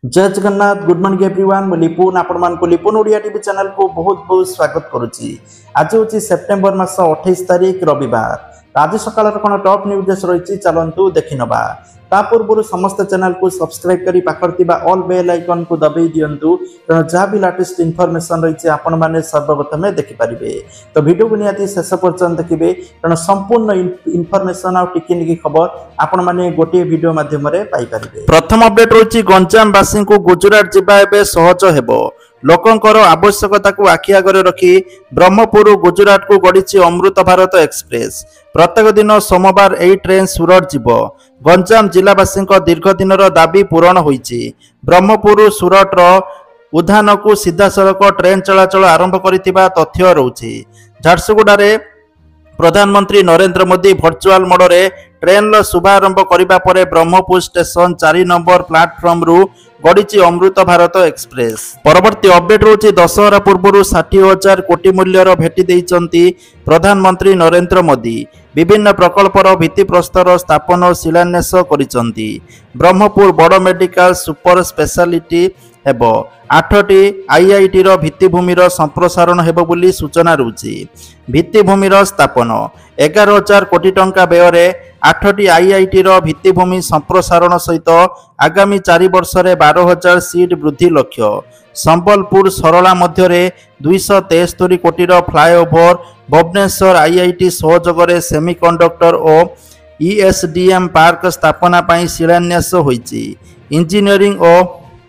जय Jagannath good morning everyone मु लिपुन आपण को लिपुन ओडिया टीवी चैनल को बहुत बहुत स्वागत करुच्ची। आज हूँ सेप्टेम्बर मास 28 तारिख रविवार। आज सकाल कौन टॉप न्यूज रही चलतु देखी नवा। ता पूर्व समस्त चैनल को सब्सक्राइब करी पाखर ऑल बेल आइकन को दबाई दिंतु तेणु जहाँ भी लेटेस्ट इनफॉरमेशन रही आपण मैंने सर्वप्रथम देखिपारे। तो वीडियो को निहाती शेष पर्यटन देखिए तेणु संपूर्ण इनफॉरमेशन आ टिकी खबर आपण मैंने गोटे वीडियो माध्यम पाइपारे। प्रथम अपडेट रही गंजामवासी को गुजरात जावा सहज हेबो। लोकंकर आवश्यकता को आखि आगे रखी ब्रह्मपुर गुजरात को गड़ी अमृत भारत एक्सप्रेस। प्रत्येक दिन सोमवार यह ट्रेन सूरत जीव। गंजाम जिलावासी दीर्घ दिन दाबी पूरण होईछि। ब्रह्मपुर सूरत उद्यान को सीधा सड़क ट्रेन चलाचल आरंभ करथिबा तथ्य रहुछि। झारसुगुड़े प्रधानमंत्री नरेंद्र मोदी वर्चुआल मोड ट्रेन शुभारंभ करने पर ब्रह्मपुर स्टेशन 4 नंबर प्लाटफर्म रु गड़ी अमृत भारत एक्सप्रेस। परवर्ती अपडेट रोचे दशहरा पूर्व 60,000 कोटी मूल्यर भेटी देइचंती प्रधानमंत्री नरेंद्र मोदी। विभिन्न प्रकल्पर भित्तिप्रस्तर स्थापन और शिलान्यास करिसंती। ब्रह्मपुर बड़ मेडिकल सुपर स्पेशलिटी हेबो। 8टी आईआईटी भित्तिभूमिर संप्रसारण हेबो बोली सूचना रुची। भित्तिभूमिर स्थापन 11,000 कोटी टंका व्यय 8टी आईआईटी भित्तिभूमि संप्रसारण सहित आगामी 4 वर्ष 12,000 सीट वृद्धि लक्ष्य। संबलपुर सरला मध्य 273 कोटी फ्लाईओवर। भुवनेश्वर आईआईटी सहयोग सेमीकंडक्टर और ईएसडीएम पार्क स्थापना पर शिलान्यास होईछि। इंजीनियरिंग और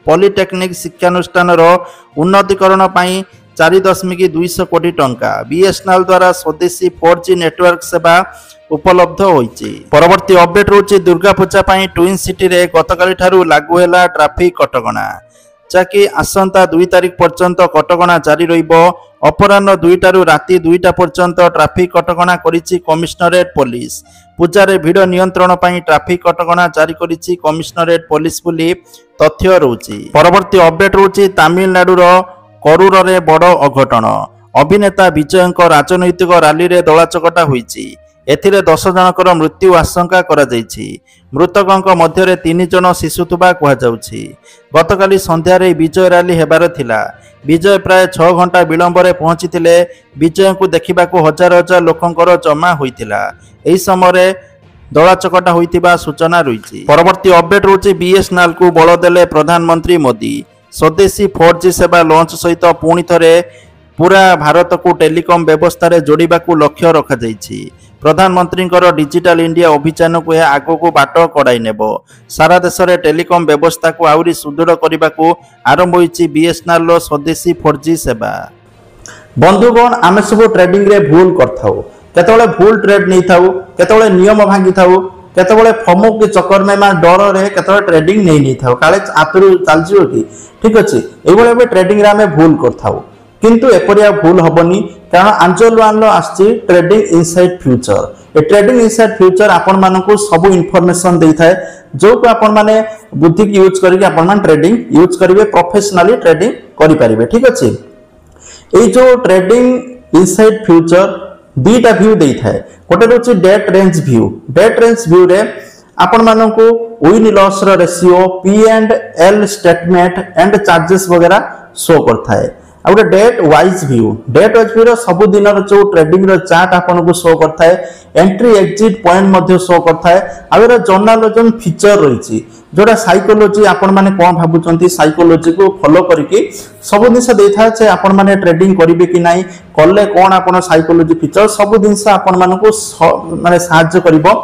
पॉलिटेक्निक शिक्षानुष्ठान उन्नतीकरण पर 4.2 कोटी टंका। बीएसएनएल द्वारा स्वदेशी 4G नेटवर्क सेवा उपलब्ध होईछि। परवर्ती अपडेट रोचे दुर्गा पूजा पर ट्विन सिटी रे गतकाली ठारू लागू हैला ट्रैफिक कटकणा जाकि आसंता 2 तारिख पर्यंत कटकणा जारी रहिबो। अपराह्न 2टारू राति 2टा पर्यंत ट्रैफिक कटकणा करिछि कमिश्नरेट पुलिस। पूजारे भिड़ नियंत्रण पर ट्रैफिक कटकणा जारी करिछि कमिश्नरेट पुलिस बोली तथ्य रोची। परवर्ती अपडेट रोची तमिलनाडुर करूर रे बड़ अघटन। अभिनेता विजय राजनैतिक रैली रे दलाचकटा होईछि। एथिरे 10 जनकर मृत्यु आशंका करा जायछि। मृतकों मध्य 3 जन शिशु थुबा कहा जाउछि। गतकाली संध्यारे विजय रैली हेबार थिला। विजय प्राय 6 घंटा विलंब रे पहुंचीथिले। विजय को देखिबाकू हजार हजार लोकंकर जमा होइथिला। एही समय दलाचकटा होइथिबा सूचना रहिछि। परवर्ती अपडेट रोचे बीएसएनएल को बल देले प्रधानमंत्री मोदी। स्वदेशी 4G सेवा लॉन्च सहित पुणी थरे पूरा भारत को टेलीकॉम व्यवस्था रे जोड़िबाकू लक्ष्य रखा जायछि। प्रधानमंत्री डिजिटल इंडिया अभियान को यह आग को बाट कड़ाई नेब। सारा देश में टेलीकॉम व्यवस्था को आउरी सुदृढ़ करने को आरंभ होईछि बीएसएनएल स्वदेशी 4G सेवा। बंधुगण आम सब ट्रेडिंग रे भूल करथाउ। केतबेले भूल ट्रेड नहीं थाउ, केतबेले नियम भांगी थाउ, केतबेले फमो के चक्कर में डर रे केतबेले ट्रेडिंग नहीं थाउ काले आतुरु चलजियो कि ठीक अछि। एबोले ट्रेडिंग रे आमे भूल करथाउ किंतु एपरिया भूल हबनी कारण आंचल आछि ट्रेडिंग इनसाइड फ्यूचर। ए ट्रेडिंग इनसाइड फ्यूचर आपण मानकू सब इनफॉरमेशन देई थाए जो को आपण माने बुद्धि की यूज करके आपण मान ट्रेडिंग यूज करिवे प्रोफेशनली ट्रेडिंग करि परिबे ठीक अछि। ए जो ट्रेडिंग इनसाइड फ्यूचर दीटा व्यू देई थाए। गोटे रोची date range view. Date range view रे आपण मानकू विन लॉस रो ratio P&L statement and charges वगैरह शो करथाए। आ गोटे date wise view. Date wise view सब दिन जो ट्रेडिंग रो चार्ट आपन को शो करता है। एंट्री एग्जिट पॉइंट मध्य शो करता है। आ जर्नलिज्म फीचर रही जोड़ा साइकोलॉजी आपण माने कोन भाबुचंती साइकोलॉजी को फॉलो करके सब दिन से देथा छे आपण माने ट्रेडिंग करिवे कि नाही कले कोन आपण साइकोलॉजी फीचर सब दिन से आपण माने को माने सहायता करिवो।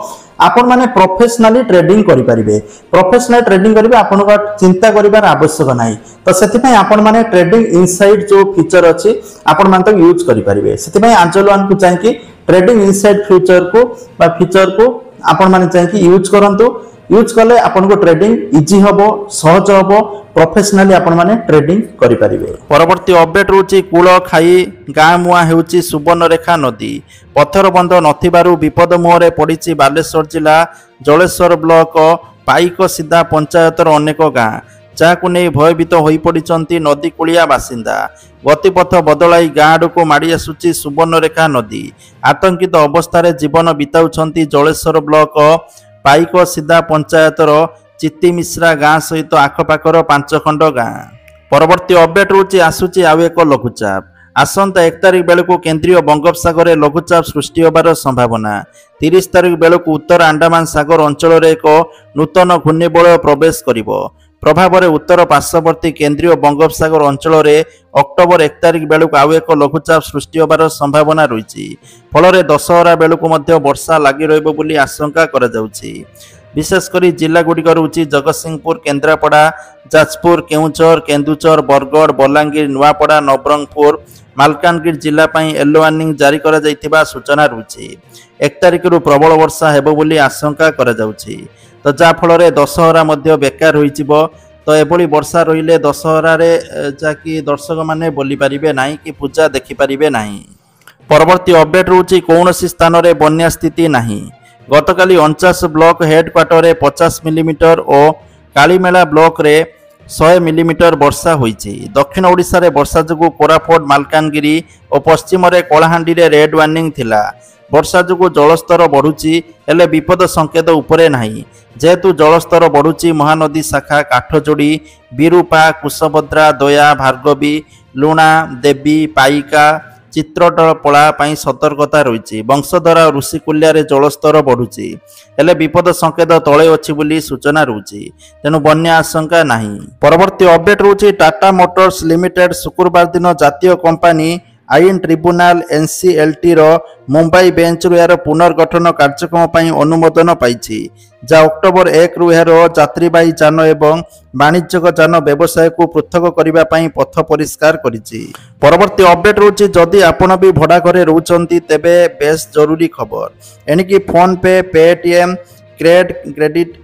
आपण माने प्रोफेशनली ट्रेडिंग करि परिबे। प्रोफेशनल ट्रेडिंग करिवे आपण को चिंता करिवार आवश्यक नाही। तो सेति पय आपण माने ट्रेडिंग इनसाइड जो फीचर अछि आपण माने तो यूज करि परिबे। सेति पय आंचलवान को चाहि कि ट्रेडिंग इनसाइड फ्यूचर को बा फीचर को आपण माने चाहि कि यूज करंतु। यूज कले आपन को ट्रेडिंग इजी हबो सहज हबो प्रोफेशनली आपण माने ट्रेडिंग करि परिबे। परवर्ती अपडेट रोची कूल खाई गाँ मुआ हेउची सुवर्णरेखा नदी। पत्थर बंध नथिबारु विपद मुहरे पड़िछि बालेश्वर जिला जलेश्वर ब्लॉक पाइक सीधा पंचायतर अनेक गाँ जहां नहीं भयभीत हो पड़ती नदी कूलिया बासिंदा। गतिपथ बदलाई गाँ आड़क माड़ी आसुची सुवर्णरेखा नदी। आतंकित अवस्था जीवन बिताउछंती जलेश्वर ब्लॉक पाइक सीधा पंचायतर ଚିତି ମିଶ୍ରା ଗାଁ ସହିତ ଆଖପାଖର 5 ଖଣ୍ଡ ଗାଁ। ପରବର୍ତ୍ତୀ ଅପଡେଟ୍ ହେଉଛି ଆସୁଛି ଆଉ ଏକ ଲଘୁଚାପ। ଆସନ୍ତା 1 ତାରିଖ ବେଳକୁ କେନ୍ଦ୍ରୀୟ ବଙ୍ଗୋପସାଗରରେ ଲଘୁଚାପ ସୃଷ୍ଟି ହେବାର ସମ୍ଭାବନା। 30 ତାରିଖ ବେଳକୁ ଉତ୍ତର ଆଣ୍ଡାମାନ ସାଗର ଅଞ୍ଚଳରେ ଏକ ନୂତନ ଘୂର୍ଣ୍ଣିବଳୟ ପ୍ରବେଶ କରିବ। ପ୍ରଭାବରେ ଉତ୍ତର ପାର୍ଶ୍ୱବର୍ତ୍ତୀ କେନ୍ଦ୍ରୀୟ ବଙ୍ଗୋପସାଗର ଅଞ୍ଚଳରେ ଅକ୍ଟୋବର 1 ତାରିଖ ବେଳକୁ ଆଉ ଏକ ଲଘୁଚାପ ସୃଷ୍ଟି ହେବାର ସମ୍ଭାବନା ରହିଛି। ଫଳରେ ଦଶହରା ବେଳକୁ ମଧ୍ୟ ବର୍ଷା ଲାଗି ରହିବ ବୋଲି ଆଶଙ୍କା କରାଯାଉଛି। ବିଶେଷ କରି ଜିଲ୍ଲାଗୁଡ଼ିକ ହେଉଛି ଜଗତସିଂହପୁର, କେନ୍ଦ୍ରାପଡ଼ା, ଯାଜପୁର, କେଉଁଝର, କେନ୍ଦୁଝର, ବରଗଡ଼, ବଲାଙ୍ଗୀର, ନୂଆପଡ଼ା, ନବରଙ୍ଗପୁର, ମାଲକାନଗିରି ଜିଲ୍ଲା ପାଇଁ ୟେଲୋ ୱାର୍ଣ୍ଣିଂ ଜାରି କରାଯାଇଥିବା ସୂଚନା ରହିଛି। 1 ତାରିଖରୁ ପ୍ରବଳ ବର୍ଷା ହେବ ବୋଲି ଆଶଙ୍କା କରାଯାଉଛି। ତ ଯାହାଫଳରେ ଦଶହରା ମଧ୍ୟ ବେକାର ହୋଇଯିବ। ତ ଏଭଳି ବର୍ଷା ରହିଲେ ଦଶହରାରେ ଯାହାକି ଦର୍ଶକମାନେ ବୁଲିପାରିବେ ନାହିଁ କି ପୂଜା ଦେଖିପାରିବେ ନାହିଁ। ପରବର୍ତ୍ତୀ ଅପଡେଟ୍ ହେଉଛି କୌଣସି ସ୍ଥାନରେ ବନ୍ୟା ସ୍ଥିତି ନାହିଁ। ଗତକାଲି 49 ବ୍ଲକ ହେଡକ୍ୱାର୍ଟରରେ 50 ମିଲିମିଟର ଓ କାଳିମେଳା ବ୍ଲକରେ 100 ମିଲିମିଟର ବର୍ଷା ହୋଇଛି। ଦକ୍ଷିଣ ଓଡ଼ିଶାରେ ବର୍ଷା ଯୋଗୁଁ କୋରାପୁଟ, ମାଲକାନଗିରି ଓ ପଶ୍ଚିମରେ କଳାହାଣ୍ଡିରେ ରେଡ୍ ୱାର୍ଣ୍ଣିଂ ଥିଲା। ବର୍ଷା ଯୋଗୁଁ ଜଳସ୍ତର ବଢ଼ୁଛି, ହେଲେ ବିପଦ ସଂକେତ ଉପରେ ନାହିଁ। ଯେହେତୁ ଜଳସ୍ତର ବଢ଼ୁଛି, ମହାନଦୀ ଶାଖା, କାଠଯୋଡ଼ି, ବିରୁପା, କୁଶଭଦ୍ରା, ଦୟା, ଭାର୍ଗବୀ, ଲୁଣା, ଦେବୀ, ପାଇକା, ଚିତ୍ରଟପଳା ପାଇଁ ସତର୍କତା ରହିଛି। ବଂଶଧରା ଓ ଋଷିକୁଲ୍ୟାରେ ଜଳସ୍ତର ବଢ଼ୁଛି, ହେଲେ ବିପଦ ସଂକେତ ତଳେ ଅଛି ବୋଲି ସୂଚନା ରହୁଛି। ତେଣୁ ବନ୍ୟା ଆଶଙ୍କା ନାହିଁ। ପରବର୍ତ୍ତୀ ଅପଡେଟ୍ ରହୁଛି ଟାଟା ମୋଟର୍ସ ଲିମିଟେଡ୍ ଶୁକ୍ରବାର ଦିନ ଜାତୀୟ କମ୍ପାନୀ ଆଇନ ଟ୍ରିବ୍ୟୁନାଲ NCLTର ମୁମ୍ବାଇ ବେଞ୍ଚରୁ ଏହାର ପୁନର୍ଗଠନ କାର୍ଯ୍ୟକ୍ରମ ପାଇଁ ଅନୁମୋଦନ ପାଇଛି, ଯାହା ଅକ୍ଟୋବର 1ରୁ ଏହାର ଯାତ୍ରୀବାହୀ ଯାନ ଏବଂ ବାଣିଜ୍ୟିକ ଯାନ ବ୍ୟବସାୟକୁ ପୃଥକ କରିବା ପାଇଁ ପଥ ପରିଷ୍କାର କରିଛି। ପରବର୍ତ୍ତୀ ଅପଡେଟ୍ ରହୁଛି ଯଦି ଆପଣ ବି ଭଡ଼ା ଘରେ ରହୁଛନ୍ତି ତେବେ ବେଶ ଜରୁରୀ ଖବର। ଏଣିକି ଫୋନ୍ ପେ, ପେଟିଏମ୍, କ୍ରେଡିଟ୍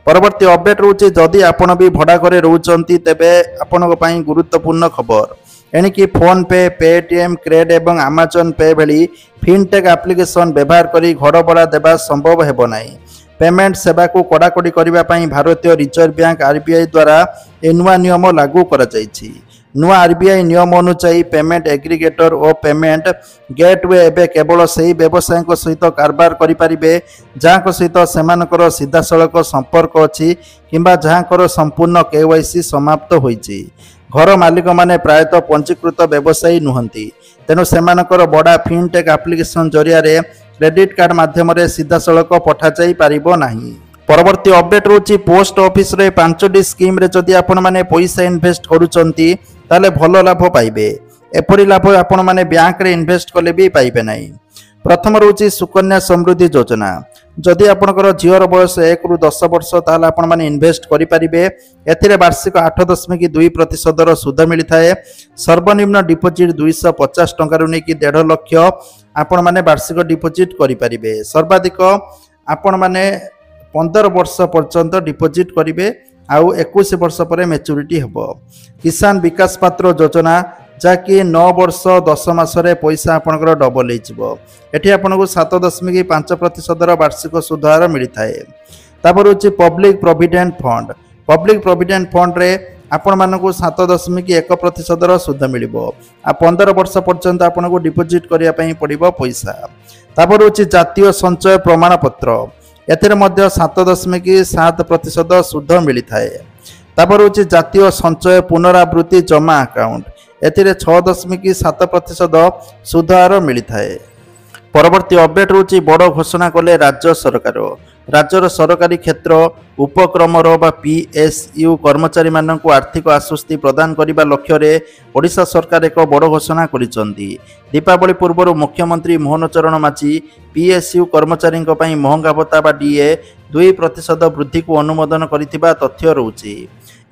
ପରବର୍ତ୍ତୀ ଅପଡେଟ୍ ରହୁଛି ଯଦି ଆପଣ ବି ଭଡ଼ା ଘରେ ରହୁଛନ୍ତି ତେବେ ଆପଣଙ୍କ ପାଇଁ ଗୁରୁତ୍ୱପୂର୍ଣ୍ଣ ଖବର। ଏଣିକି ଫୋନ୍ ପେ, ପେଟିଏମ୍, କ୍ରେଡ୍ ଏବଂ ଆମାଜନ୍ ପେ ଭଳି ଫିନ୍ଟେକ୍ ଆପ୍ଲିକେସନ୍ ବ୍ୟବହାର କରି ଘର ଭଡ଼ା ଦେବା ସମ୍ଭବ ହେବ ନାହିଁ। ପେମେଣ୍ଟ ସେବାକୁ କଡ଼ାକଡ଼ି କରିବା ପାଇଁ ଭାରତୀୟ ରିଜର୍ଭ ବ୍ୟାଙ୍କ RBI ଦ୍ୱାରା ଏ ନୂଆ ନିୟମ ଲାଗୁ କରାଯାଇଛି। ନୂଆ RBI ନିୟମ ଅନୁଯାୟୀ ପେମେଣ୍ଟ ଏଗ୍ରିଗେଟର ଓ ପେମେଣ୍ଟ ଗେଟୱେ ଏବେ କେବଳ ସେହି ବ୍ୟବସାୟୀଙ୍କ ସହିତ କାରବାର କରିପାରିବେ ଯାହାଙ୍କ ସହିତ ସେମାନଙ୍କର ସିଧାସଳଖ ସମ୍ପର୍କ ଅଛି କିମ୍ବା ଯାହାଙ୍କର ସମ୍ପୂର୍ଣ୍ଣ KYC ସମାପ୍ତ ହୋଇଛି। ଘର ମାଲିକମାନେ ପ୍ରାୟତଃ ପଞ୍ଜୀକୃତ ବ୍ୟବସାୟୀ ନୁହନ୍ତି, ତେଣୁ ସେମାନଙ୍କର ଭଡ଼ା ଫିନ୍ଟେକ୍ ଆପ୍ଲିକେସନ୍ ଜରିଆରେ କ୍ରେଡିଟ୍ କାର୍ଡ ମାଧ୍ୟମରେ ସିଧାସଳଖ ପଠାଯାଇ ପାରିବ ନାହିଁ। ପରବର୍ତ୍ତୀ ଅପଡେଟ୍ ରହୁଛି ପୋଷ୍ଟ ଅଫିସରେ 5ଟି ସ୍କିମ୍ରେ ଯଦି ଆପଣମାନେ ପଇସା ଇନଭେଷ୍ଟ କରୁଛନ୍ତି ତାହେଲେ ଭଲ ଲାଭ ପାଇବେ। ଏପରି ଲାଭ ଆପଣମାନେ ବ୍ୟାଙ୍କରେ ଇନଭେଷ୍ଟ କଲେ ବି ପାଇବେ ନାହିଁ। ପ୍ରଥମ ରହୁଛି ସୁକନ୍ୟା ସମୃଦ୍ଧି ଯୋଜନା। ଯଦି ଆପଣଙ୍କର ଝିଅର ବୟସ 1ରୁ 10 ବର୍ଷ ତାହେଲେ ଆପଣମାନେ ଇନଭେଷ୍ଟ କରିପାରିବେ। ଏଥିରେ ବାର୍ଷିକ 8.2%ର ସୁଧ ମିଳିଥାଏ। ସର୍ବନିମ୍ନ ଡିପୋଜିଟ୍ 250 ଟଙ୍କାରୁ ନେଇକି 1.5 ଲକ୍ଷ ଆପଣମାନେ ବାର୍ଷିକ ଡିପୋଜିଟ୍ କରିପାରିବେ। ସର୍ବାଧିକ ଆପଣମାନେ 15 ବର୍ଷ ପର୍ଯ୍ୟନ୍ତ ଡିପୋଜିଟ୍ କରିବେ ଆଉ 21 ବର୍ଷ ପରେ ମ୍ୟାଚୁରିଟି ହେବ। କିଷାନ ବିକାଶ ପାତ୍ର ଯୋଜନା ଯାହାକି 9 ବର୍ଷ 10 ମାସରେ ପଇସା ଆପଣଙ୍କର ଡବଲ ହେଇଯିବ। ଏଠି ଆପଣଙ୍କୁ 7.5% ବାର୍ଷିକ ସୁଧ ହାର ମିଳିଥାଏ। ତାପରେ ହେଉଛି public provident fund. Public provident ଫଣ୍ଡରେ ଆପଣମାନଙ୍କୁ 7.1% ସୁଧ ମିଳିବ ଆଉ 15 ବର୍ଷ ପର୍ଯ୍ୟନ୍ତ ଆପଣଙ୍କୁ ଡିପୋଜିଟ୍ କରିବା ପାଇଁ ପଡ଼ିବ ପଇସା। ତାପରେ ହେଉଛି ଜାତୀୟ ସଞ୍ଚୟ ପ୍ରମାଣପତ୍ର। ଏଥିରେ ମଧ୍ୟ 7.7% ସୁଧ ମିଳିଥାଏ। ତାପରେ ହେଉଛି ଜାତୀୟ ସଞ୍ଚୟ ପୁନରାବୃତ୍ତି ଜମା ଆକାଉଣ୍ଟ। ଏଥିରେ 6.7% ସୁଧ ହାର ମିଳିଥାଏ। ପରବର୍ତ୍ତୀ ଅପଡେଟ୍ ରହୁଛି ବଡ଼ ଘୋଷଣା କଲେ ରାଜ୍ୟ ସରକାର। ରାଜ୍ୟର ସରକାରୀ କ୍ଷେତ୍ର ଉପକ୍ରମର ବା PSU କର୍ମଚାରୀମାନଙ୍କୁ ଆର୍ଥିକ ଆଶ୍ୱସ୍ତି ପ୍ରଦାନ କରିବା ଲକ୍ଷ୍ୟରେ ଓଡ଼ିଶା ସରକାର ଏକ ବଡ଼ ଘୋଷଣା କରିଛନ୍ତି। ଦୀପାବଳି ପୂର୍ବରୁ ମୁଖ୍ୟମନ୍ତ୍ରୀ ମୋହନ ଚରଣ ମାଝୀ PSU କର୍ମଚାରୀଙ୍କ ପାଇଁ ମହଙ୍ଗା ଭତ୍ତା ବା DA 2% ବୃଦ୍ଧିକୁ ଅନୁମୋଦନ କରିଥିବା ତଥ୍ୟ ରହୁଛି।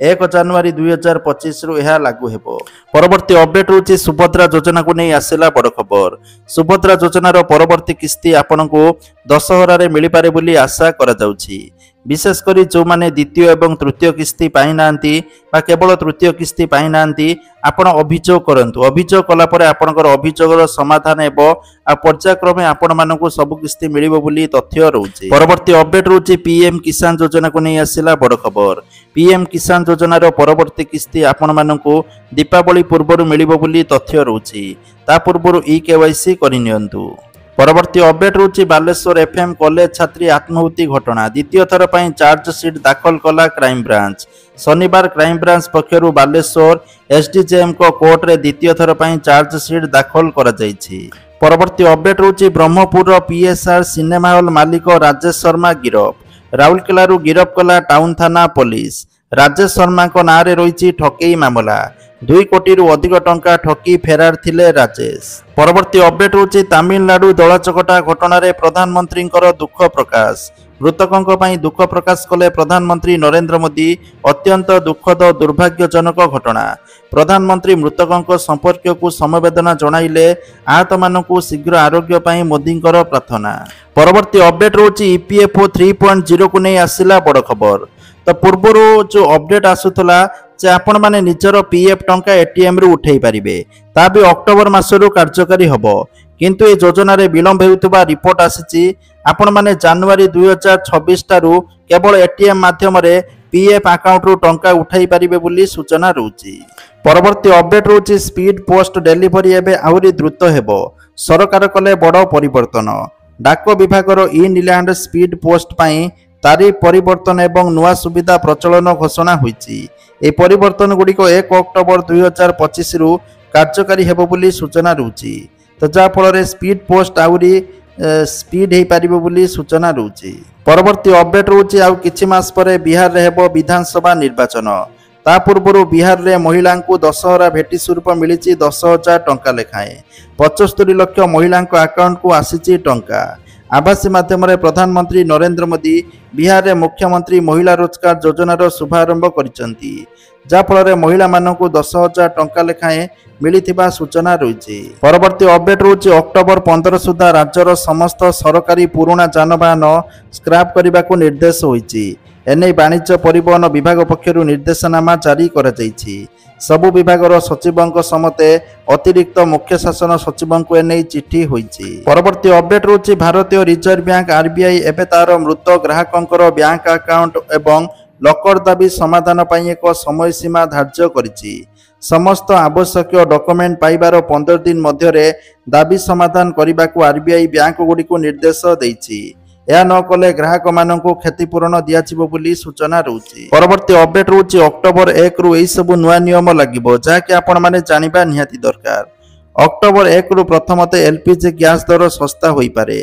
1 ଜାନୁଆରୀ 2025ରୁ ଏହା ଲାଗୁ ହେବ। ପରବର୍ତ୍ତୀ ଅପଡେଟ୍ ରହୁଛି ସୁଭଦ୍ରା ଯୋଜନାକୁ ନେଇ ଆସିଲା ବଡ଼ ଖବର। ସୁଭଦ୍ରା ଯୋଜନାର ପରବର୍ତ୍ତୀ କିସ୍ତି ଆପଣଙ୍କୁ ଦଶହରାରେ ମିଳିପାରେ ବୋଲି ଆଶା କରାଯାଉଛି। ବିଶେଷ କରି ଯେଉଁମାନେ ଦ୍ୱିତୀୟ ଏବଂ ତୃତୀୟ କିସ୍ତି ପାଇନାହାନ୍ତି ବା କେବଳ ତୃତୀୟ କିସ୍ତି ପାଇନାହାନ୍ତି ଆପଣ ଅଭିଯୋଗ କରନ୍ତୁ। ଅଭିଯୋଗ କଲା ପରେ ଆପଣଙ୍କର ଅଭିଯୋଗର ସମାଧାନ ହେବ ଆଉ ପର୍ଯ୍ୟାୟକ୍ରମେ ଆପଣମାନଙ୍କୁ ସବୁ କିସ୍ତି ମିଳିବ ବୋଲି ତଥ୍ୟ ରହୁଛି। ପରବର୍ତ୍ତୀ ଅପଡେଟ୍ ରହୁଛି PM କିଷାନ ଯୋଜନାକୁ ନେଇ ଆସିଲା ବଡ଼ ଖବର। PM କିଷାନ ଯୋଜନାର ପରବର୍ତ୍ତୀ କିସ୍ତି ଆପଣମାନଙ୍କୁ ଦୀପାବଳି ପୂର୍ବରୁ ମିଳିବ ବୋଲି ତଥ୍ୟ ରହୁଛି। ତା ପୂର୍ବରୁ EKYC କରିନିଅନ୍ତୁ। परवर्ती अपडेट रोची बालेश्वर एफएम कॉलेज छात्री आत्माहुति घटना द्वितीय थर पर चार्जसीट दाखल कला क्राइम ब्रांच। शनिवार क्राइम ब्रांच पक्षर बालेश्वर एसडीजेएम को कोर्ट रे द्वितीय थर पर चार्जसीट दाखल करा जायछि। परवर्ती अपडेट रोची ब्रह्मपुर पीएसआर सिनेमा हॉल मालिक राजेश शर्मा गिरफ। राउरकेलारू गिरफ कला टाउन थाना पुलिस। राजेश शर्मा को नाँ रे रही ठकेई मामला 2 कोटी अधिक टंका ठकी फेरार थिले राजेश। परवर्ती अपडेट होची तमिलनाडु दलाचकटा घटना रे प्रधानमंत्री दुख प्रकाश। मृतकों पर दुख प्रकाश कले प्रधानमंत्री नरेंद्र मोदी। अत्यंत दुखद दुर्भाग्यजनक घटना। प्रधानमंत्री मृतकों संपर्क को समवेदना जणाइले आहत मानकु शीघ्र आरोग्य पाई मोदी प्रार्थना। परवर्ती अपडेट रोची ईपीएफओ 3.0 को नहीं आसिला बड़ खबर। तो पूर्वर जो अपडेट आसूला जे आपण माने निजर पीएफ टंका एटीएम रु उठेई पारिबे ता भी अक्टोबर मासरु कार्यकारी हबो। किंतु ए योजना रे विलंब हेउतबा रिपोर्ट आसीची आपण माने जनवरी 2026 टारु केवल एटीएम माध्यम रे पीएफ अकाउंट रु टंका उठाई पारिबे बोली सूचना रहउची। परवर्ती अपडेट रहउची स्पीड पोस्ट डिलीवरी एबे आहुरी द्रुत हेबो। सरकार कले बड़ परिवर्तन। डाक विभागर ई नीलैंड स्पीड पोस्ट पाई तारीख परिवर्तन एवं नुआ सुविधा प्रचलन घोषणा होईची। ए परिवर्तन गुड़िक 1 अक्टोबर 2025 रु कार्यकारी हेबो बोली सूचना रहउची। तो जा फल स्पीड पोस्ट आउरी स्पीड हे पारिबो बोली सूचना रहउची। परवर्ती अपडेट रहउची आउ किछि मास परे बिहार रे हेबो विधानसभा निर्वाचन। ता पूर्व बिहार रे महिला को दशहरा भेटी स्वरूप मिली 10,000 टंका लेखाएं। 75 लाख महिला अकाउंट को आसीची टंका। आवासी माध्यम प्रधानमंत्री नरेंद्र मोदी बिहार में मुख्यमंत्री महिला रोजगार योजनार शुभारंभ करिसेंती। जाफल महिला मानक 10,000 टंका लेखाएं मिलिथिबा सूचना रही। परवर्ती अपडेट रोची अक्टोबर 15 सुधा राज्यर समस्त सरकारी पुराना जानवाहन स्क्रैप करने को निर्देश होईची। एने वाणिज्य परिवहन विभाग पक्षरु निर्देशनामा जारी करा जायछि। सबु विभागर सचिवों समते अतिरिक्त मुख्य शासन सचिवों को एने चिठी होईछि। परवर्ती अपडेट रोची भारतीय रिजर्व बैंक आरबीआई एबे तार मृत ग्राहकों बैंक अकाउंट एवं लकर दाबी समाधान पाई एक समय सीमा धार्य करिछि। समस्त आवश्यक डॉक्यूमेंट पाइबार 15 दिन मध्य दाबी समाधान करने को आरबीआई बैंक गुड़ी को निर्देश देइछि। यह न कले ग्राहक मानक क्षतिपूरण दियाजिबो बोली सूचना रहउछि। परवर्ती अपडेट रहउछि अक्टोबर 1 रु एई सब नुआ नियम लागिबो जाकि आपण माने जानिबा निहाती दरकार। अक्टोबर 1 रु प्रथमते एलपीजी गैस दर सस्ता होई पारे।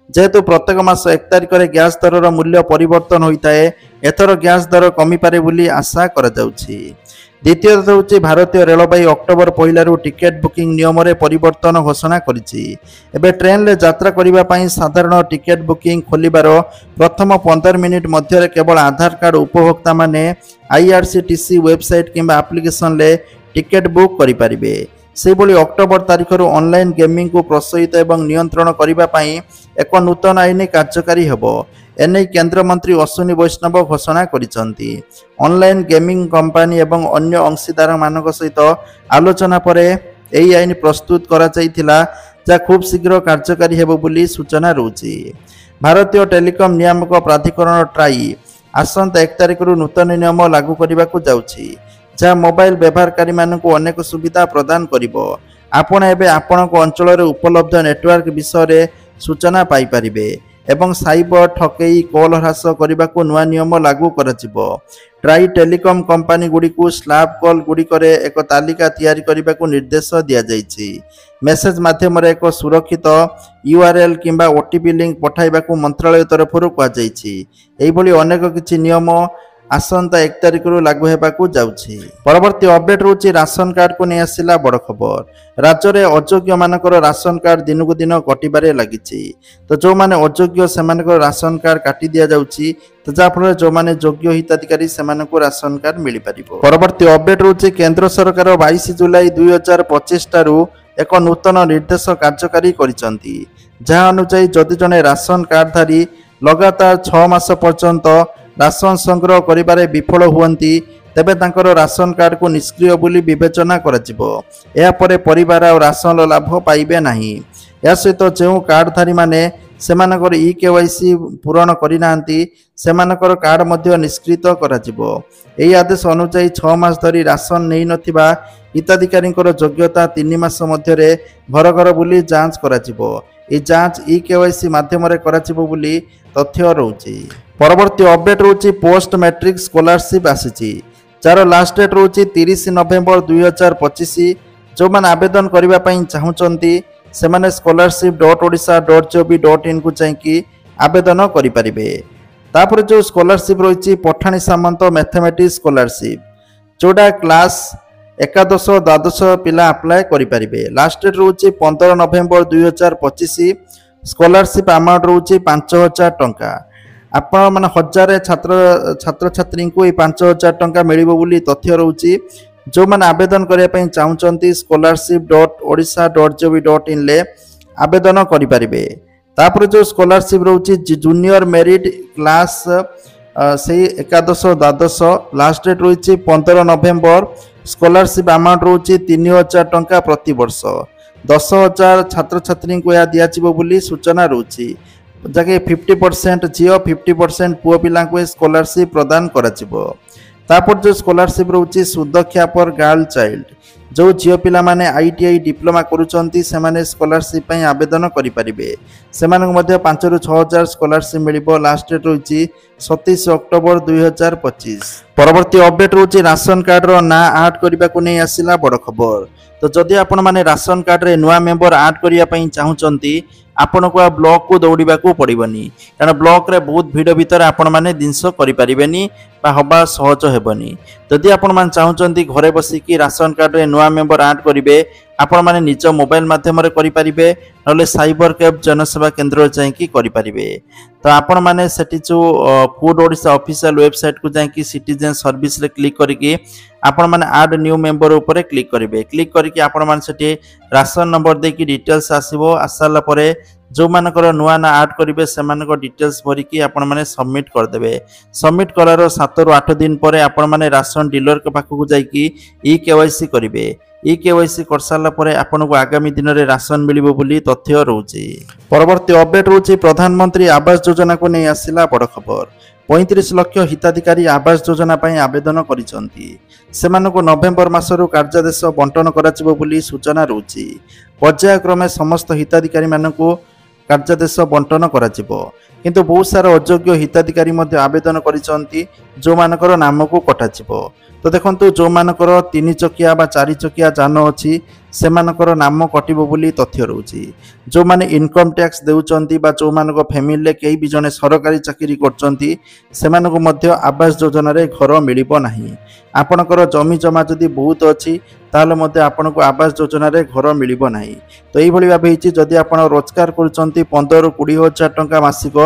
जेहेतु प्रत्येक मास 1 तारिख रे गैस दरर मूल्य परिवर्तन होइताए एथर गैस दर कमी पारे बोली आशा करा जाउछि। द्वितीय होची भारतीय रेलवे अक्टोबर 1 रु टिकेट बुकिंग नियम रे परिवर्तन घोषणा करिछि। एबे ट्रेन ले यात्रा करिबा पई साधारण टिकेट बुकिंग खोलिबार प्रथम 15 मिनिट मध्य केवल आधार कार्ड उपभोक्ता माने आईआरसीटीसी वेबसाइट किंबा एप्लिकेशन ले टिकेट बुक करि परिबे। सेबोली अक्टोबर तारिख रु ऑनलाइन गेमिंग को प्रोत्साहित एवं नियंत्रण करिबा पई एक नूतन आईन कार्यकारी हेबो। एने केंद्र मंत्री अश्विनी वैष्णव घोषणा करिसंती। ऑनलाइन गेमिंग कंपनी एवं अन्य अंशीदार मानक सहित आलोचना परे एई आईन प्रस्तुत करा जायतिला जा खूब शीघ्र कार्यकारी हेबो बोली सूचना रहउछि। भारतीय टेलीकॉम नियामक प्राधिकरण ट्राई आसंता 1 तारिख रु नूतन नियम लागू करबाकू जाउछि जा मोबाइल व्यवहारकारी मानकू अनेक सुविधा प्रदान करिवो। आपण एबे आपणक अंचल रे उपलब्ध नेटवर्क विषय रे सूचना पाई परिबे एवं साइबर ठकेई कॉल ह्रास करने को नुआ नियम लागू कराजिबो। ट्राई टेलीकॉम कंपनी गुड़ी को स्लैब कॉल गुड़िक एक तालिका तैयारी करने को निर्देश दिया जायछि। मेसेज माध्यम एक सुरक्षित यूआरएल किंबा ओटीपी लिंक पठाइबा को मंत्रालय तरफ कहा जायछि। एही भली अनेक किछि नियम आसंता 1 तारिख रु लागू हेबाकू जाउछि। परवर्ती अपडेट रहउछि राशन कार्ड को नहीं आसिला बड़ खबर। राज्य में अयोग्य मानकर राशन कार्ड दिन को दिन कटिबारे लागिछि। तो जो माने अयोग्य सेमानकर राशन कार्ड काटी दिया जाउछि तो जाफल जो माने योग्य हिताधिकारी सेमानकु राशन कार्ड मिली परिबो। परवर्ती अपडेट रहउछि केंद्र सरकार 22 जुलाई 2025 टारु एक नूतन निर्देश कार्यकारी करिसंती। जहाँ अनुसार जदि जने राशन कार्डधारी लगातार 6 मास पर्यंत राशन संग्रह करिबारे विफल हुअंती तेबे तांकर राशन कार्ड को निष्क्रिय बोली विवेचना कराजिबो। या परे परिवार और राशन लाभ पाइबे नाही। या सहित जो कार्डधारी माने सेमानकर ई केवाईसी पूरण करिनांती सेमानकर कार्ड मध्य निष्कृत कराजिबो। एही आदेश अनुसार 6 मास धरी राशन नै नथिबा हिताधिकारी योग्यता 3 मास मध्य घर घर बुली जांच कराजिबो। ए जांच ई केवाईसी माध्यम कराजिबो बुली तथ्य रहउची। परवर्ती अपडेट रहउची पोस्ट मैट्रिक स्कॉलरशिप आसीची जार लास्ट डेट रहउची 30 नवेम्बर 2025। जो मैंने आवेदन करने चाहूँगी से scholarship.odisha.gov.in को जाकि आवेदन करें। तापर जो स्कॉलरशिप रही पठाणी सामंत मैथमेटिक्स स्कॉलरशिप जोड़ा क्लास 11 द्वादश पिला अप्लाई करें। लास्ट डेट रोचे 15 नवेम्बर 2025। स्कॉलरशिप अमाउंट रोचे 5000 टंका। आपण माने हजार छात्र छात्री को 5000 टंका मिलिबो बोली तथ्य रहउची। जो मैंने आवेदन करने चाहूँगी scholarship.odisha.gov.in ले आवेदन करें। तापर जो स्कॉलरशिप रोचे जूनियर मेरिट क्लास से 11 द्वादश लास्ट डेट रही 15 नवेम्बर। स्कॉलरशिप अमाउंट रोचे 3000 टंका प्रति वर्ष। 10,000 छात्र छात्री को यह दिज्व बोली सूचना रोचे जहाँकि 50% झील 50% पुओ पिला स्कॉलरशिप प्रदान करा। तापर जो स्कॉलरशिप रोचे सुदक्षा पर गर्ल चाइल्ड जो झील पिला माने ITI डिप्लोमा करुचंती से माने स्कॉलरशिप पई आवेदन करि परिबे। सेमानक मध्य 5 रु 6000 स्कॉलरशिप मिलिबो। लास्ट डेट रोची 27 अक्टोबर 2025। परवर्ती अपडेट रोची राशन कार्ड रो ना ऐड करबा को नै आसिला बड़ खबर। तो जदि आपण माने राशन कार्ड रे नुआ मेंबर ऐड करिया पई चाहूचंती आपण को ब्लॉक को दौड़िबा को पड़िबनी कारण ब्लॉक रे बहुत भीड़ भीतर आपण माने जिनस करि परिबेनी बा हबा सहज हेबनी। जदि आपण माने चाहूचंती घरे बसिकी राशन कार्ड रे नुआ मेंबर ऐड करिवे आपण माने निज मोबाइल माध्यम रे करि परिबे नले साइबर कैफ जनसेवा केंद्र जाईकी करि परिबे। तो आपण माने सेठी जो फूड ओडिशा ऑफिशियल वेबसाइट को जाईकी सिटीजन सर्विस रे क्लिक करिकी आपण माने ऐड न्यू मेंबर ऊपर क्लिक करिवे। क्लिक करिकी आपण माने सेठी राशन नंबर देकी डिटेल्स आसीबो। आसाला परे जो मानकर नुआ ना ऐड करेंगे से डिटेल्स भरिकी आपण माने सबमिट करदेवे। सबमिट करार 7 रु 8 दिन पर आपण माने राशन डीलर के पाखक जाइकी ई केवाईसी करेंगे। ई केवाईसी कर सारा पर आपण को आगामी दिन में राशन मिलिबो बोली तथ्य रहउची। परवर्ती अपडेट रहउची प्रधानमंत्री आवास योजना को नहीं आसिला बड़ खबर। 35 लाख हिताधिकारी आवास योजना पई आवेदन करिसंती। सेमानको नवेम्बर मासरु कार्यादेश बंटन कराजिबो बोली सूचना रहउची। पर्यायक्रमे समस्त हिताधिकारी मानकु कार्यादेश बंटन कराजिबो किंतु बहुत सारा अयोग्य हिताधिकारी मध्य आवेदन करिसंती जो मानकर नाम को कटाजिबो। तो देखंतु जो मानकर 3 चकिया बा 4 चकिया जान अछि सेमानकर नाम कटिबो बोली तथ्य रहउची। जो माने इनकम टैक्स देउचंती बा जो मानको फैमिली ले केही भी जने सरकारी चाकरी करचंती सेमानको मध्य आवास योजना रे घर मिलिबो नाही। आपणकर जमी जमा जदि बहुत अछि ताले मध्य आपनको आवास योजना रे घर मिलिबो नाही। तो एही भली भाबे हिची जदि आपण रोजगार करचंती 15 रु 20 हजार टंका मासिक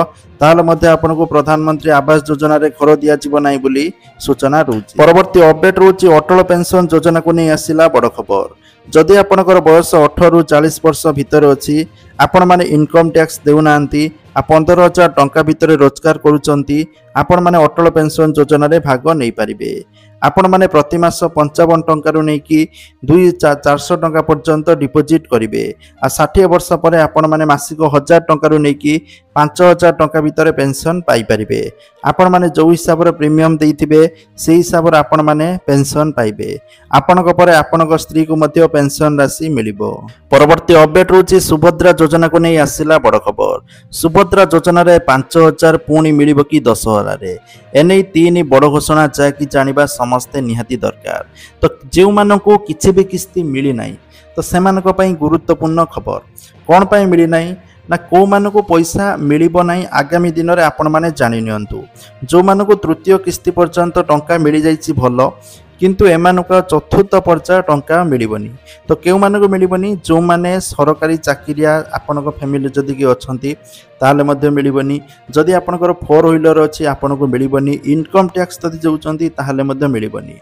ताले मध्य आपनको प्रधानमंत्री आवास योजना रे घर दिया जिवो नाही बोली सूचना रहउची। परवर्ती अपडेट रहउची अटल पेंशन योजना को नै आसिला बड़ खबर। जदि आपणकर बयस 18 रु 40 वर्ष भितर अछि आपण माने इनकम टैक्स देउनांती 15,000 टंका भितर रोजगार करुचंती आपण माने अटल पेंशन योजना रे भाग नै परिबे। आपण माने प्रति मास 55 टंका रु नै कि 400 टंका पर्यंत डिपोजिट करिवे। आ 60 वर्ष पर आपण माने मासिक 1000 टंका रु नै कि 5000 टंका भितर पेंशन पाई परिबे। आपण माने जो हिसाब रे प्रीमियम देइथिबे सेही हिसाब रे आपण माने पेंशन पाइबे। आपणक परे आपणक स्त्री को मध्य पेंशन राशि मिलिबो। परवर्ती अपडेट रहउची सुभद्रा योजना को नै आसिला बड़ खबर। सुभद्रा योजना रे 5000 पुणी मिलिबो कि 10,000 रे एनै 3 बड़ घोषणा जाकि जानिबा समस्ते निहाती दरकार। तो जो मानकु किछि भी किस्ती मिली नाही तो सेमानक पई गुरुत्वपूर्ण खबर कोन पई मिली नाही ना को मानकु पैसा मिलिबो नाही आगामी दिन रे आपण माने जानि नियंतु। जो मानकु तृतीय किस्ती पर्यंत टंका मिली जाईछि भलो किंतु एमानक चतुर्थ पर्याय टंका मिलिबनी। तो केउ मानक मिलिबनी जो माने सरकारी चाकरिया आपनक फैमिली जदि कि अछंती ताले मध्य मिलिबनी। जदि आपनकर 4 व्हीलर अछि आपनको मिलिबनी। इनकम टैक्स जदि जोउचंती ताले मध्य मिलिबनी।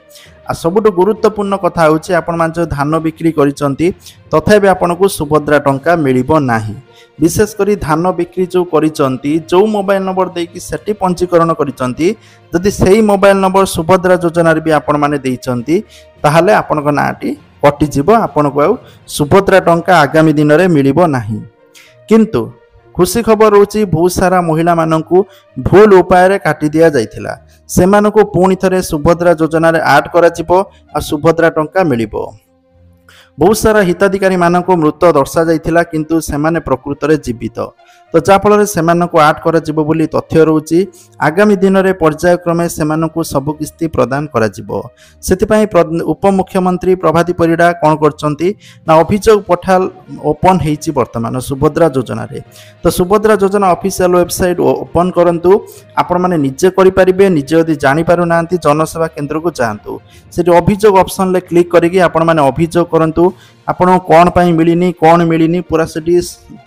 आ सबुठ गुरुत्वपूर्ण कथा होछि आपण मान जो धान बिक्री करिसंती तथापि आपनको सुभद्रा टंका मिलिबो नाही। विशेष करी धान बिक्री जो करिसंती जो मोबाइल नंबर देकी सेठी पंजीकरण करिसंती जदि सेही मोबाइल नंबर सुभद्रा योजना रे भी आपण माने देइचंती ताहाले आपनक नाटी कटि जिवो। आपनको सुभद्रा टंका आगामी दिन रे मिलिबो नाही। किंतु खुशी खबर होची बहुत सारा महिला माननकु भूल उपाय काटी दिया जाइथिला सेमानकु पुणी थरे सुभद्रा योजना रे ऐड करा जिवो आ सुभद्रा टंका मिलिबो। बहुत सारा हिताधिकारी मानक मृत दर्शा जाइथिला किंतु सेमाने प्रकृत में जीवित तो जाफल से ऐड कर तथ्य रोचे आगामी दिन में पर्यायक्रमे से सबु किस्ती प्रदान कर उपमुख्यमंत्री प्रभाती परिड़ा कौन कर अभियोग पोर्टाल ओपन होती बर्तमान सुभद्रा योजना रे तो सुभद्रा योजना ऑफिशियल वेबसाइट ओपन करंतु आपण माने निजे करें निजे यदि जापर ना जनसेवा केन्द्र को जातु से अभियोग ऑप्शन ले क्लिक करके आपण माने अभियोग करंतु आपण कौन पाई मिलनी कौन मिलनी पूरा से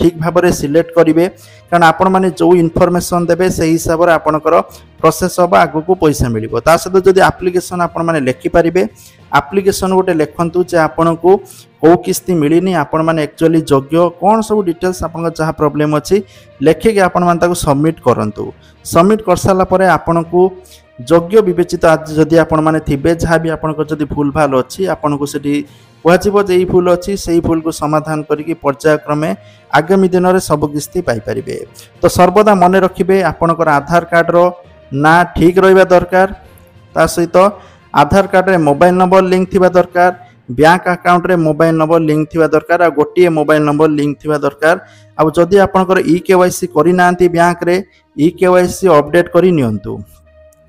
ठीक भाव में सिलेक्ट करेंगे कारण आपण माने जो इनफॉरमेशन देबे से हिसाब से आपणकर प्रोसेस हम आगु को पैसा मिल सहित जदि एप्लिकेशन आपण माने लेखि पारिबे एप्लिकेशन गोटे लिखंतु जे आपण को कौ किस्ती मिलनी आपण माने एक्चुअली योग्य कौन सब डिटेल्स आपण जहाँ प्रॉब्लम अच्छी लेखिक आपण माने ताको सबमिट करंतु सबमिट कर सारा पर आपण को योग्य विवेचित जदि आपण माने थिबे जहाँ भी आपण जदि भूल भाल अच्छी आपण को सेठी कहजिबो जे ई भूल अच्छी से भूल को समाधान करिक पर्यायक्रमे आगामी दिन में सब किस्ती पाई परिबे। तो सर्वदा मन रखिबे आपणकर आधार कार्ड रो ना ठीक रहिबा दरकार ता सहित आधार कार्ड रे मोबाइल नंबर लिंक थिबा दरकार बैंक अकाउंट रे मोबाइल नंबर लिंक थिबा दरकार आ गोटिए मोबाइल नंबर लिंक थिबा दरकार आ जदि आपणकर ई केवाईसी करि नांती बैंक रे ई केवाईसी अपडेट करि नियंतु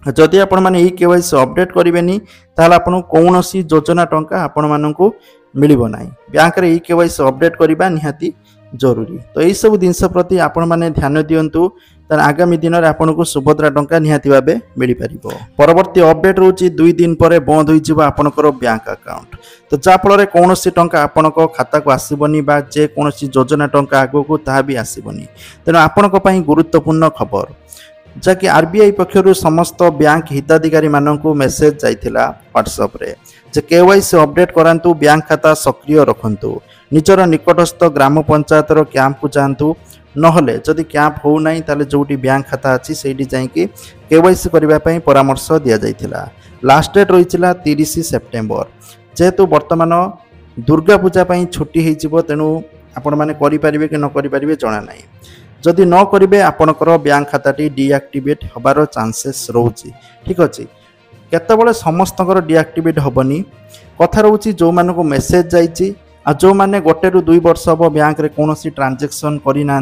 जदि आपण माने ई केवाईसी अपडेट करेंगे ताहले आपण कौन सी योजना टंका आपण मानकु मिलिबो नाही बैंक रे ई केवाईसी अपडेट करबा निहाती जरूरी। तो यही सब जिनस प्रति आपण माने ध्यान दियंतु तार आगामी दिन में आपन को सुभद्रा टंका निहाती भाबे मिल पारिबो। परवर्ती अपडेट रोची 2 दिन पर बंद होई जिवो आपनकर बैंक अकाउंट तो जा फल रे कोनोसी टंका आपनक खाता को आसीबनी बा जे कोनोसी योजना टंका आगो को ताहा भी आसीबनी तेनो आपनक पई गुरुत्वपूर्ण खबर जहाँकि आरबीआई पक्षर समस्त बैंक हिताधिकारी मानक मेसेज जाइथिला व्हाट्सएप रे जे केवाईसी अपडेट करांतु बैंक खाता सक्रिय रखंतु निजर निकटस्थ ग्राम पंचायत कैंप को जातु नहले जदि कैंप हो ना ताले जोटी बैंक खाता अच्छी से जाकि केवाईसी करने परामर्श दि जाइथिला। लास्ट डेट रही 30 सेप्टेम्बर जेहेतु वर्तमान दुर्गा पूजा छुट्टी हो तेणु आपण मैंने करें कि न करें जना ना जदि न करेंगे आपणकर बैंक खाताटी डीआक्टिवेट हबार चांसेस रोचे ठीक अच्छे केतबले समस्त डीआक्टिवेट हेनी कथा रोचे जो मानक मेसेज जाइए जो मैंने 1 ରୁ 2 वर्ष हम बैंक रे कौन ट्रांजेक्शन करना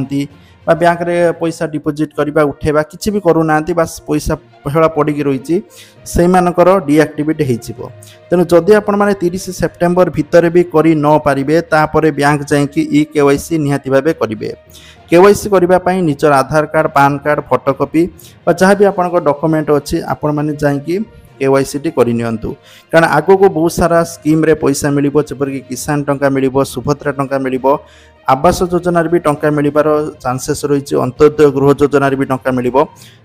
बैंक रे पैसा डिपोजिट करवा उठेबा किसी भी करूना बास पैसा हेला पड़ी रही से मानकर डीआक्टिवेट हो तेणु जदि आपण मैंने 30 सेप्टेम्बर भितर भी करि न पारिबे तापर बैंक जाइए ई केवाईसी निहाती भाबे करिवे। केवाईसी करने निजर आधार कार्ड पान कार्ड फोटोकॉपी जहाँ भी आपन डॉक्यूमेंट अच्छी आपण मैंने जाइए केवाईसी टी करनियंतु कारण आगो को बहुत सारा स्कीम रे पैसा मिलिबो जेपरकि किसान टंका मिलिबो सुभद्रा टंका मिलिबो आवास योजना भी टंका मिलिबार चांसेस रही अंत्योदय गृह योजना भी टंका मिलिबो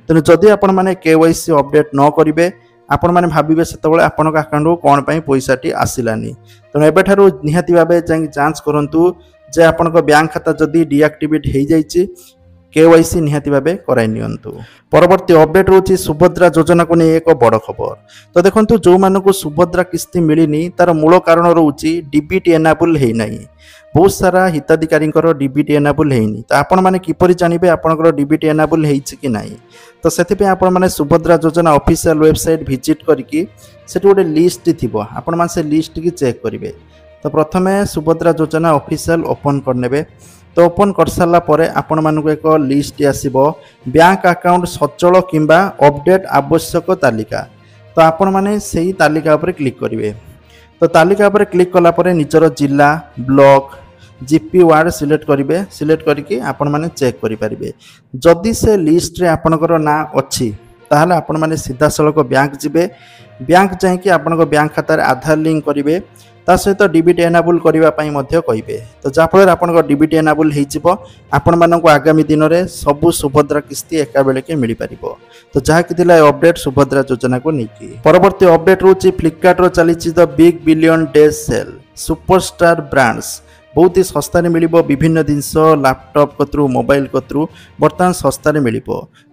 तेणु जदि आपण माने केवाईसी अपडेट न करिवे आपण माने भाबिबे सेतबेले आपनक अकाउंट को कोन पई पैसाटी आसिलानी तेणु एबेठारु निहाती भाबे जांच करंतु जे आपनक बैंक खाता जदि डीआक्टिवेट हो जाइए केवाईसी निहाती भाबे कराई नियंतु। परवर्ती अपडेट रोची सुभद्रा योजना को नहीं एक बड़ खबर तो देखंतु जो मानक सुभद्रा किस्ती मिलनी तार मूल कारण रोची डीबीटी एनाबल है नहीं बहुत सारा हिताधिकारी डीबीटी एनाबल है तो आपण मैंने किपरि जानिबे आपनकर डीबीटी एनाबल है कि नहीं तो से आपण मैंने सुभद्रा योजना ऑफिशियल वेबसाइट विजिट करके से गोटे लिस्ट थी आपण मैंने से लिस्ट की चेक करेंगे। तो प्रथमे सुभद्रा योजना ऑफिशियल ओपन करने तो ओपन कर सारा पर आपण मानक एक लिस्ट आसीबो बैंक अकाउंट सचल किंबा अपडेट आवश्यक तालिका तो आपण माने सेही तालिका पर क्लिक करेंगे। तो तालिका पर क्लिक कला पर निजर जिला ब्लॉक जीपी वार्ड सिलेक्ट करेंगे सिलेक्ट करके आपण माने चेक करि परिबे जदि से लिस्ट रे आपणकर ना अच्छी ताहले आपण माने सीधा सड़क बैंक जिबे बैंक जाइए आपणकर बैंक खाता आधार लिंक करेंगे ता सहित डीबीटी एनाबल करने कहे तो जहाँफल आप डीबीटी एनाबल हो आगामी दिन में सबू सुभद्रा किस्ती एका बेलके मिल पार तो जहाँ कि अपडेट सुभद्रा योजना को लेकिन परवर्ती अपडेट रोचे फ्लिपकार्ट चली the big billion day sale superstar brands बहुत ही सस्तार मिल विभिन्न जिनस लैपटॉप कतरू मोबाइल कतरू बर्तमान सस्तार मिल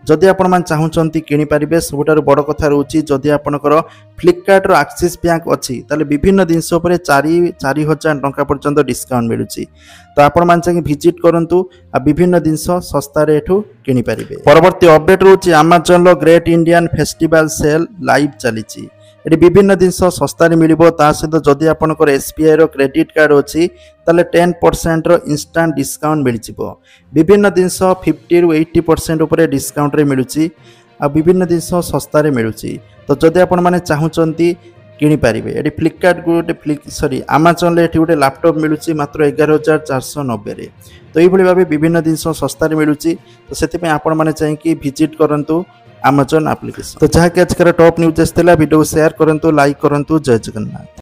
जदि आपण चाहूँगी किनीपारे सबुठार बड़ कथा रोचे जदि आपंकर फ्लिपकार्ट एक्सिस बैंक अच्छी ताले विभिन्न जिनस 4,000 टंका पर्यंत डिस्काउंट मिलूँ तो आपण चाहिए भिजिट करूँ विभिन्न जिनस सस्तार एठू किनीपारे। परवर्ती अपडेट रोचे Amazon great Indian festival sale live चली ये विभिन्न जिनस सस्तार मिल सहित जदि आपंकर SBI क्रेडिट कार्ड अच्छी ताले 10% इंस्टांट डिस्काउंट मिल विभिन्न जिनस 50 ରୁ 80% उपर डिस्काउंट मिलूँ आ विभिन्न जिनस सस्तार मिलूँ तो जदि आपण मैंने चाहूँगी किनीपारे ये फ्लिपकार्ट गोटे सॉरी Amazon ये गोटे लैपटॉप मिलूँ मात्र 11,490 तो ये भाव विभिन्न जिनस सस्तार मिलूँ तो से आपण मैंने चाहिए भिजिट करूँ Amazon एप्लिकेशन। तो जहाँकि आज टॉप न्यूज आसाला वीडियो शेयर करूँ लाइक करूँ। जय जगन्नाथ।